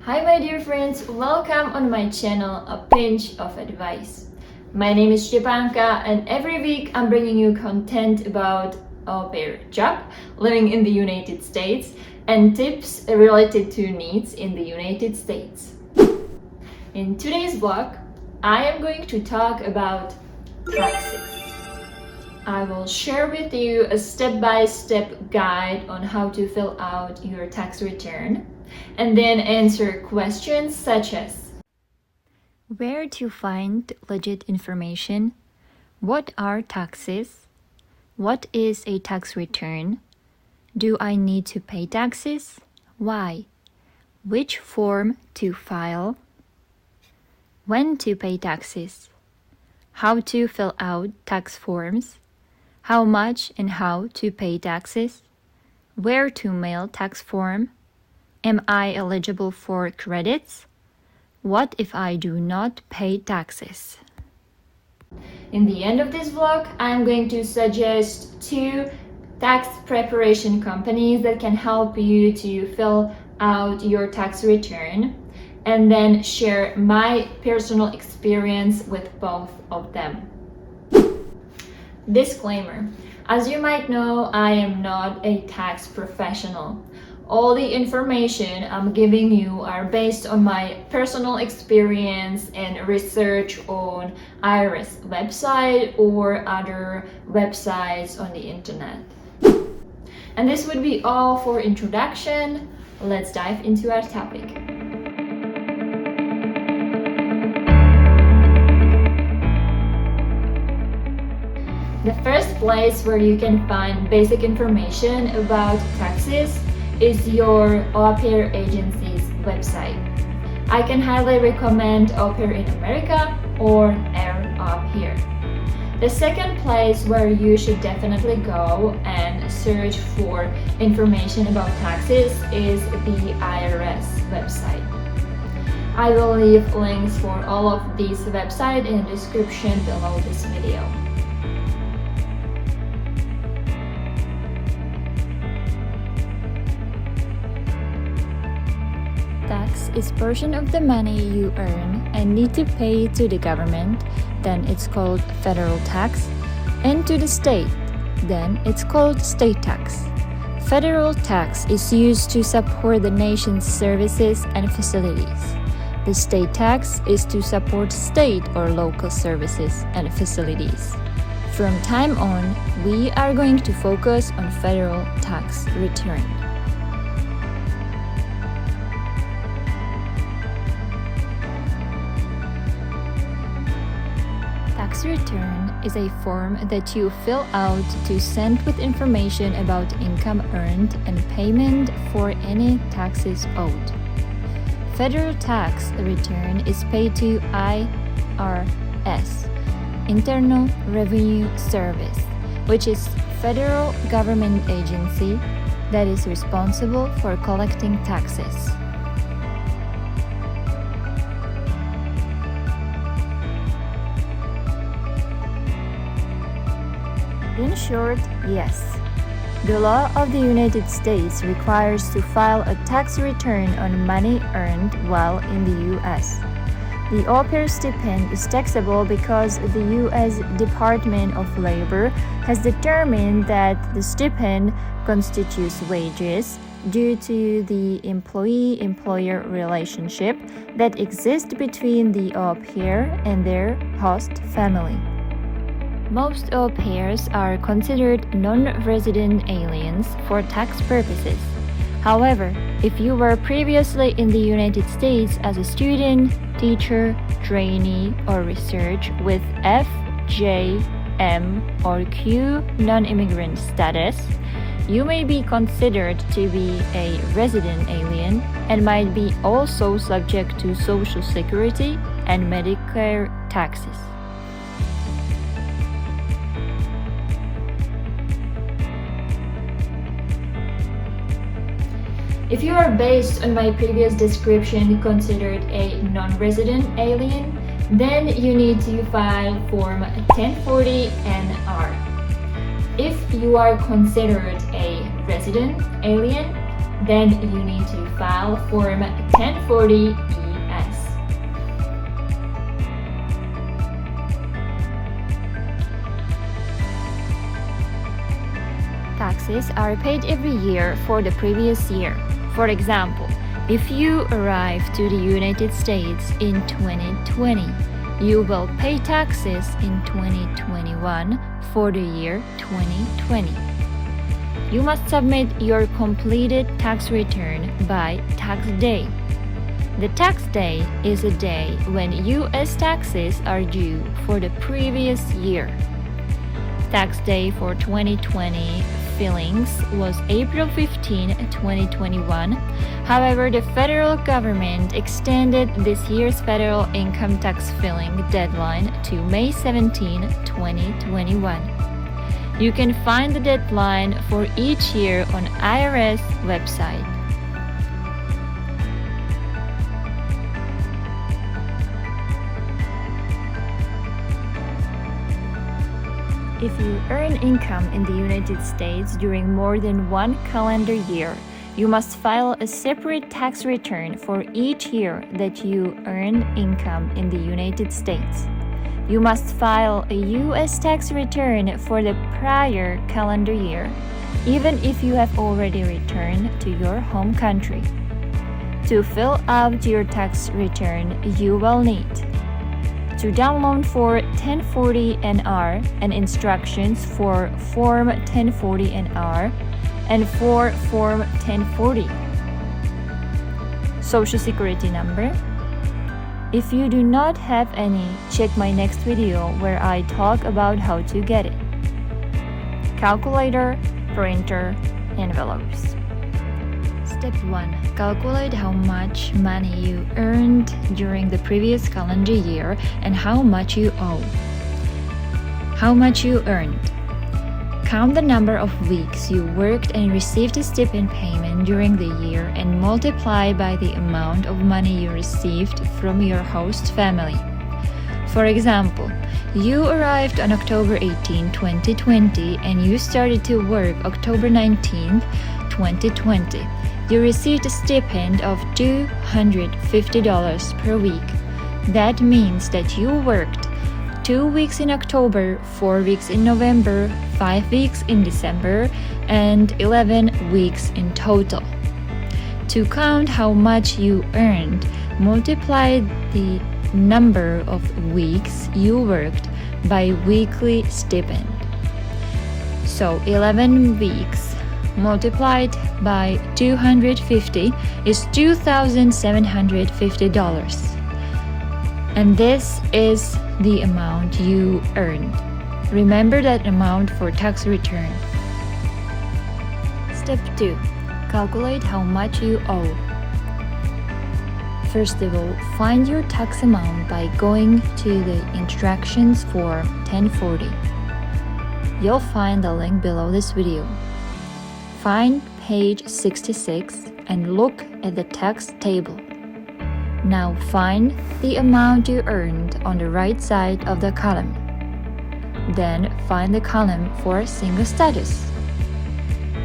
Hi my dear friends, welcome on my channel A Pinch of Advice. My name is Stepanka and every week I'm bringing you content about au pair job, living in the United States, and tips related to needs in the United States. In today's vlog, I am going to talk about taxes. I will share with you a step-by-step guide on how to fill out your tax return and then answer questions such as: where to find legit information? What are taxes? What is a tax return? Do I need to pay taxes? Why? Which form to file? When to pay taxes? How to fill out tax forms? How much and how to pay taxes? Where to mail tax form? Am I eligible for credits? What if I do not pay taxes? In the end of this vlog, I'm going to suggest 2 tax preparation companies that can help you to fill out your tax return, and then share my personal experience with both of them. Disclaimer: as you might know, I am not a tax professional. All the information I'm giving you are based on my personal experience and research on IRS website or other websites on the internet. And this would be all for introduction. Let's dive into our topic. The first place where you can find basic information about taxes is your au pair agency's website. I can highly recommend Au Pair in America or EURAUPAIR. The second place where you should definitely go and search for information about taxes is the IRS website. I will leave links for all of these websites in the description below this video. Tax is portion of the money you earn and need to pay to the government, then it's called federal tax, and to the state, then it's called state tax. Federal tax is used to support the nation's services and facilities. The state tax is to support state or local services and facilities. From time on, we are going to focus on federal tax return. Tax return is a form that you fill out to send with information about income earned and payment for any taxes owed. Federal tax return is paid to IRS, Internal Revenue Service, which is federal government agency that is responsible for collecting taxes. In short, yes. The law of the United States requires to file a tax return on money earned while in the U.S. The au pair stipend is taxable because the U.S. Department of Labor has determined that the stipend constitutes wages due to the employee-employer relationship that exists between the au pair and their host family. Most au pairs are considered non-resident aliens for tax purposes. However, if you were previously in the United States as a student, teacher, trainee, or research with F, J, M, or Q non-immigrant status, you may be considered to be a resident alien and might be also subject to Social Security and Medicare taxes. If you are, based on my previous description, considered a non-resident alien, then you need to file Form 1040-NR. If you are considered a resident alien, Then you need to file Form 1040 ES. Taxes are paid every year for the previous year. For example, if you arrive to the United States in 2020, you will pay taxes in 2021 for the year 2020. You must submit your completed tax return by tax day. The tax day is a day when U.S. taxes are due for the previous year. Tax day for 2020 filings was April 15, 2021. However, the federal government extended this year's federal income tax filing deadline to May 17, 2021. You can find the deadline for each year on IRS website. If you earn income in the United States during more than one calendar year, you must file a separate tax return for each year that you earn income in the United States. You must file a U.S. tax return for the prior calendar year, even if you have already returned to your home country. To fill out your tax return, you will need to download for 1040NR and instructions for Form 1040NR and for Form 1040. Social Security number. If you do not have any, check my next video where I talk about how to get it. Calculator, printer, envelopes. Step 1. Calculate how much money you earned during the previous calendar year and how much you owe. How much you earned. Count the number of weeks you worked and received a stipend payment during the year and multiply by the amount of money you received from your host family. For example, you arrived on October 18, 2020 and you started to work October 19, 2020. You received a stipend of $250 per week. That means that you worked 2 weeks in October, 4 weeks in November, 5 weeks in December, and 11 weeks in total. To count how much you earned, multiply the number of weeks you worked by weekly stipend. So 11 weeks multiplied by 250 is $2,750. And this is the amount you earned. Remember that amount for tax return. Step 2. Calculate how much you owe. First of all, find your tax amount by going to the instructions for 1040. You'll find the link below this video. Find page 66 and look at the tax table. Now find the amount you earned on the right side of the column. Then find the column for single status.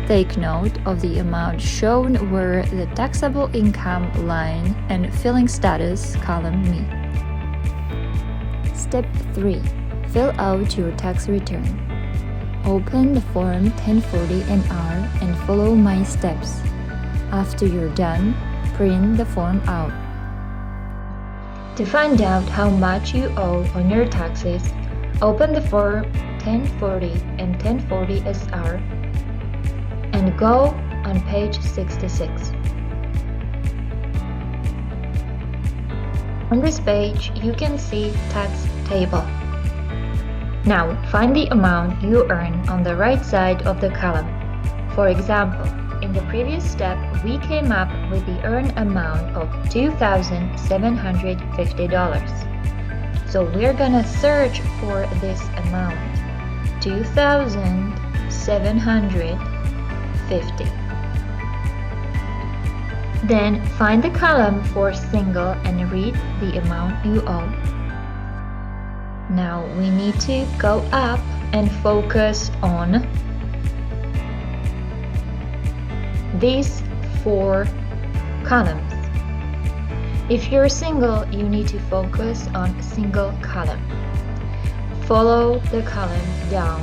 Take note of the amount shown where the taxable income line and filling status column meet. Step 3. Fill out your tax return. Open the Form 1040NR and follow my steps. After you're done, print the form out. To find out how much you owe on your taxes, open the Form 1040 and 1040SR and go on page 66. On this page, you can see tax table. Now, find the amount you earn on the right side of the column. For example, in the previous step, we came up with the earned amount of $2,750. So we're gonna search for this amount, $2,750. Then find the column for single and read the amount you owe. Now we need to go up and focus on these 4 columns. If you're single, you need to focus on a single column. Follow the column down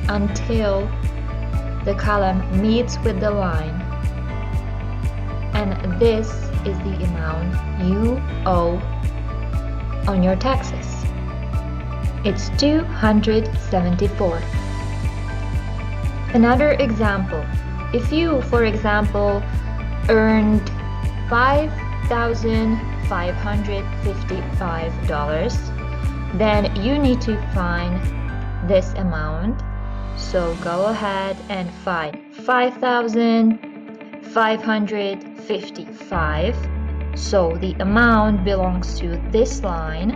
until the column meets with the line, and this is the amount you owe on your taxes. It's $274. Another example, if you, for example, earned $5,555, then you need to find this amount. So go ahead and find 5,555. So the amount belongs to this line.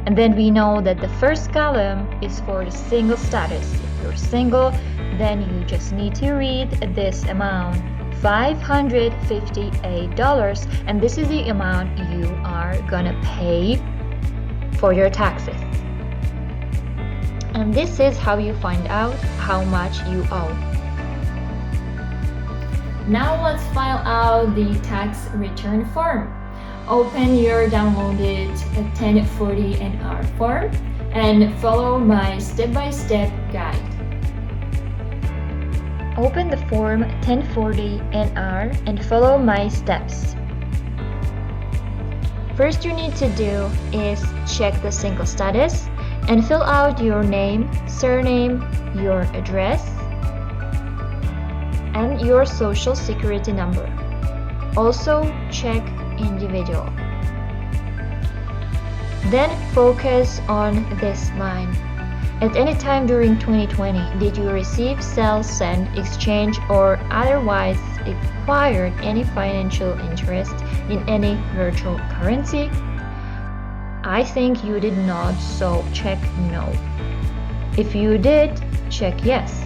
And then we know that the first column is for the single status. If you're single, then you just need to read this amount, $558, and this is the amount you are gonna pay for your taxes. And this is how you find out how much you owe. Now let's file out the tax return form. Open your downloaded 1040 NR form and follow my step-by-step guide. Open the form 1040 NR and follow my steps. First you need to do is check the single status and fill out your name, surname, your address, and your social security number. Also check individual. Then focus on this line. At any time during 2020, did you receive, sell, send, exchange, or otherwise acquired any financial interest in any virtual currency? I think you did not, so check no. If you did, check yes.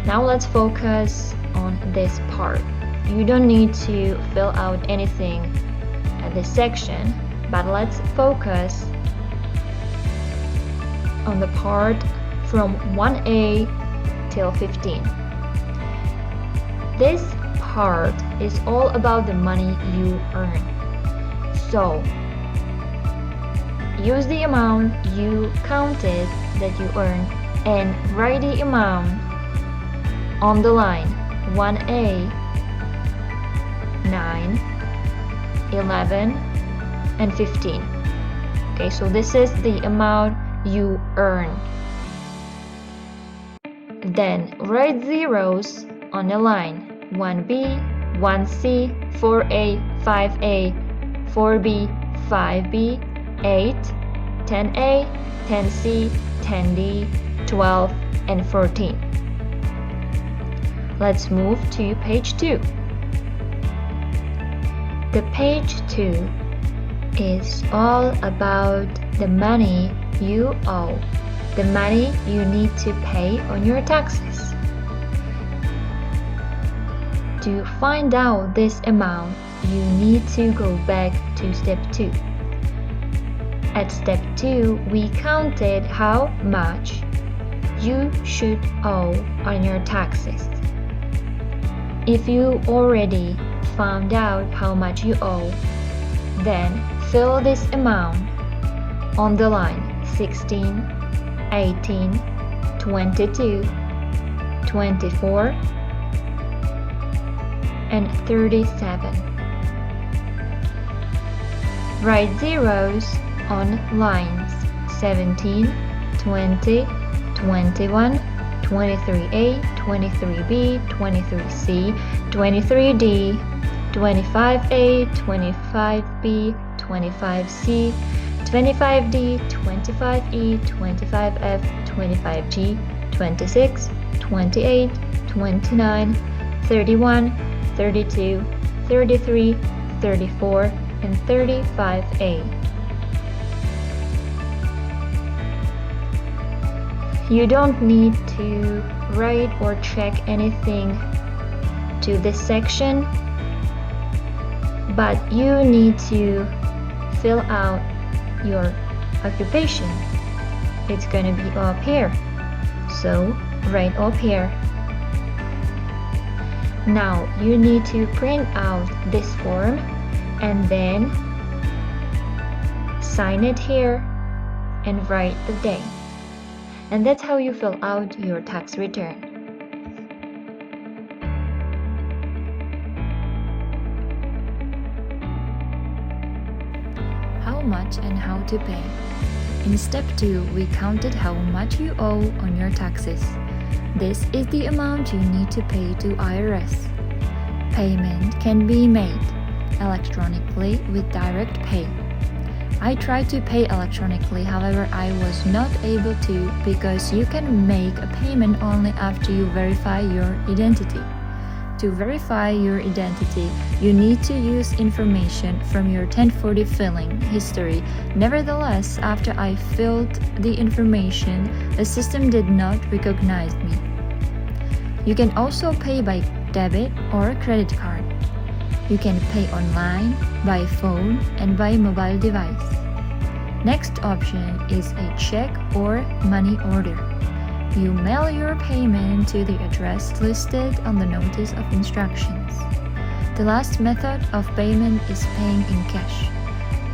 Now let's focus on this part. You don't need to fill out anything at this section, but let's focus on the part from 1A till 15. This part is all about the money you earn. So, use the amount you counted that you earn and write the amount on the line 1A, 9, 11, and 15. Okay, so this is the amount you earn. Then write zeros on the line 1B, 1C, 4A, 5A, 4B, 5B, 8, 10A, 10C, 10D, 12, and 14. Let's move to page 2. The page 2 is all about the money you owe, the money you need to pay on your taxes. To find out this amount, you need to go back to step 2. At step 2, we counted how much you should owe on your taxes. If you already found out how much you owe, then fill this amount on the line 16, 18, 22, 24, and 37. Write zeros on lines 17, 20, 21, 23A, 23B, 23C, 23D, 25A, 25B, 25C, 25D, 25E, 25F, 25G, 26, 28, 29, 31, 32, 33, 34, and 35A. You don't need to write or check anything to this section, but you need to fill out your occupation. It's gonna be au pair, so write au pair. Now you need to print out this form and then sign it here and write the date. And that's how you fill out your tax return. How much and how to pay. In step 2, we counted how much you owe on your taxes. This is the amount you need to pay to IRS. Payment can be made electronically with direct pay. I tried to pay electronically, however, I was not able to because you can make a payment only after you verify your identity. To verify your identity, you need to use information from your 1040 filing history. Nevertheless, after I filled the information, the system did not recognize me. You can also pay by debit or credit card. You can pay online, by phone, and by mobile device. Next option is a check or money order. You mail your payment to the address listed on the notice of instructions. The last method of payment is paying in cash.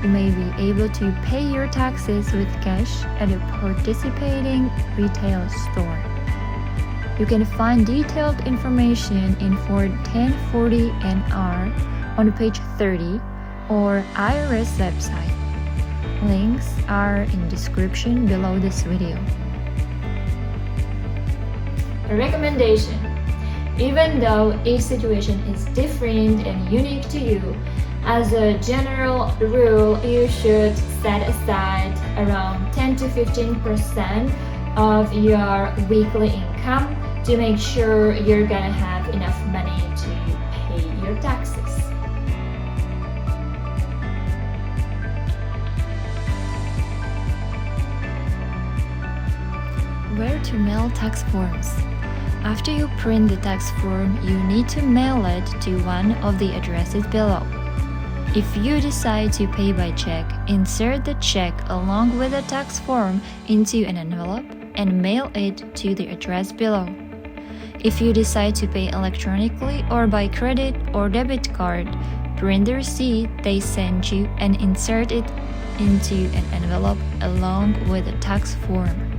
You may be able to pay your taxes with cash at a participating retail store. You can find detailed information in Form 1040-NR on page 30 or IRS website. Links are in description below this video. A recommendation. Even though each situation is different and unique to you, as a general rule, you should set aside around 10 to 15% of your weekly income to make sure you're gonna have enough money to pay your taxes. Where to mail tax forms. After you print the tax form, you need to mail it to one of the addresses below. If you decide to pay by check, insert the check along with the tax form into an envelope and mail it to the address below. If you decide to pay electronically or by credit or debit card, print the receipt they sent you and insert it into an envelope along with the tax form.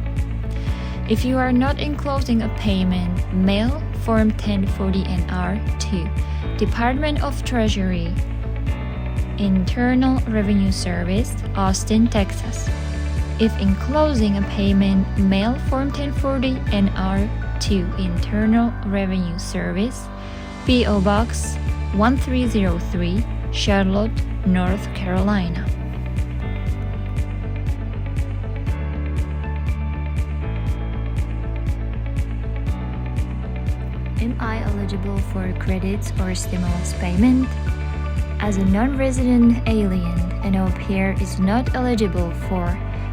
If you are not enclosing a payment, mail Form 1040-NR to Department of Treasury, Internal Revenue Service, Austin, Texas. If enclosing a payment, mail Form 1040-NR to Internal Revenue Service, P.O. Box 1303, Charlotte, North Carolina. Am I eligible for credits or stimulus payment? As a non-resident alien, an au pair is not eligible for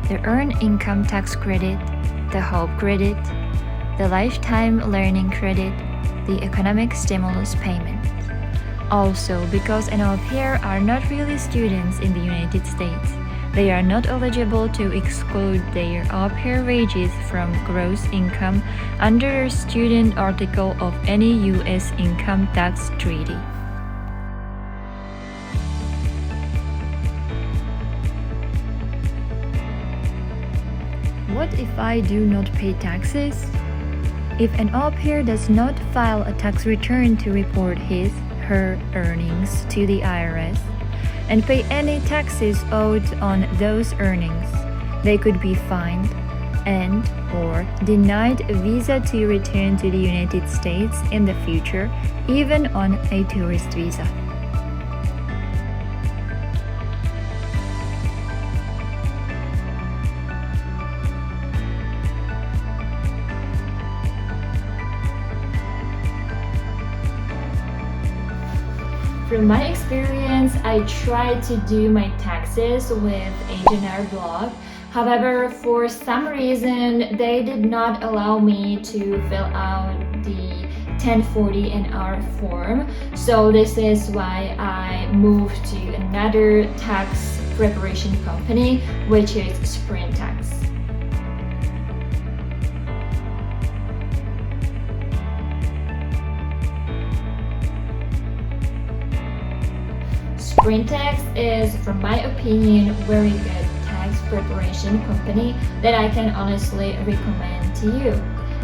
the Earned Income Tax Credit, the Hope Credit, the Lifetime Learning Credit, the Economic Stimulus Payment. Also, because an au pair are not really students in the United States, they are not eligible to exclude their au pair wages from gross income under a student article of any U.S. income tax treaty. What if I do not pay taxes? If an au pair does not file a tax return to report his/her earnings to the IRS and pay any taxes owed on those earnings, they could be fined and/or denied a visa to return to the United States in the future, even on a tourist visa. From my experience, I tried to do my taxes with H&R Block. However, for some reason, they did not allow me to fill out the 1040-NR form. So this is why I moved to another tax preparation company, which is Sprint Tax. Sprint Tax is, from my opinion, very good tax preparation company that I can honestly recommend to you.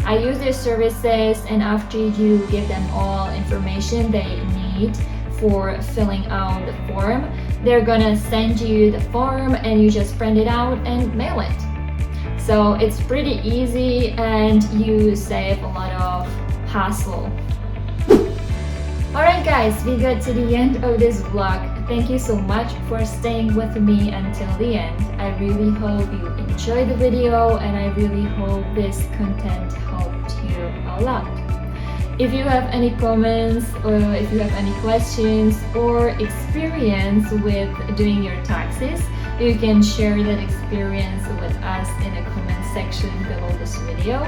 I use their services, and after you give them all information they need for filling out the form, they're gonna send you the form and you just print it out and mail it. So it's pretty easy and you save a lot of hassle. Alright guys, we got to the end of this vlog. Thank you so much for staying with me until the end. I really hope you enjoyed the video and I really hope this content helped you a lot. If you have any comments or if you have any questions or experience with doing your taxes, you can share that experience with us in the comment section below this video.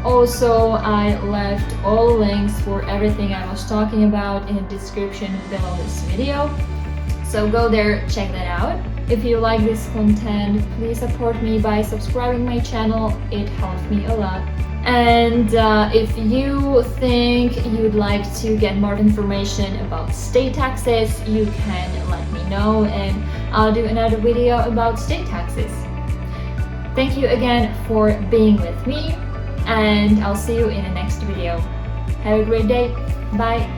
Also, I left all links for everything I was talking about in the description below this video. So go there, check that out. If you like this content, please support me by subscribing my channel. It helps me a lot. And if you think you'd like to get more information about state taxes, you can let me know and I'll do another video about state taxes. Thank you again for being with me, and I'll see you in the next video. Have a great day. Bye.